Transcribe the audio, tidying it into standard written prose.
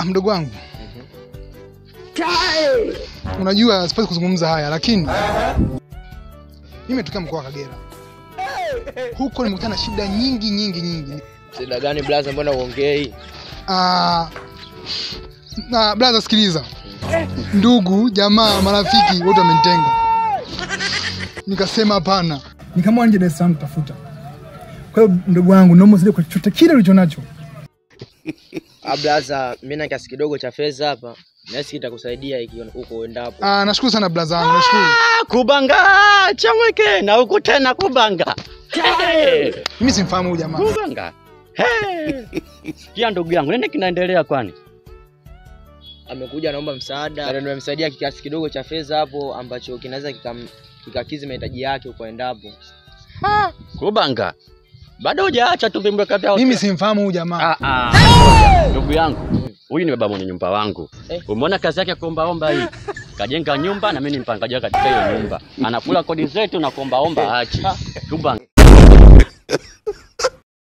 Mdogo wangu. Unajua sipaswi kuzungumza haya lakini mimi nimetoka mkoa wa Kagera. Huko nimekutana na shida nyingi. Shida gani brother, mbona uongei? Na brother sikiliza. Ndugu, jamaa, marafiki wote wamenitenga. Nikasema hapana. Nikamwona nje Dar es Salaam kutafuta. Kwa hiyo ndugu wangu naomba usije kwa chochote kile ulichonacho. Brother, mimi na kiasi kidogo cha fedha hapa. Nasi kitakusaidia huko uendapo. Nashukuru sana brother wangu, nashukuru. Kubanga, chamweke na huko tena kubanga. Mimi simfahamu huyu jamaa. Kubanga. Sikia ndugu yangu, nini kinaendelea kwani? Amekuja anaomba msaada. Na nimemsaidia kiasi kidogo cha fedha hapo ambacho kinaweza kikakizi mahitaji yake huko endapo. Kubanga. Bado hujaacha tu vimbe kabla. Mimi simfahamu huyu jamaa. Ndugu yangu, huyu ni baba mwenye nyumba wangu. Umeona kazi yake kuomba hii. Kajenga nyumba na mimi ni mpangaji katika hiyo nyumba. Anakula kodi zetu na kuomba aachi. Kubanga.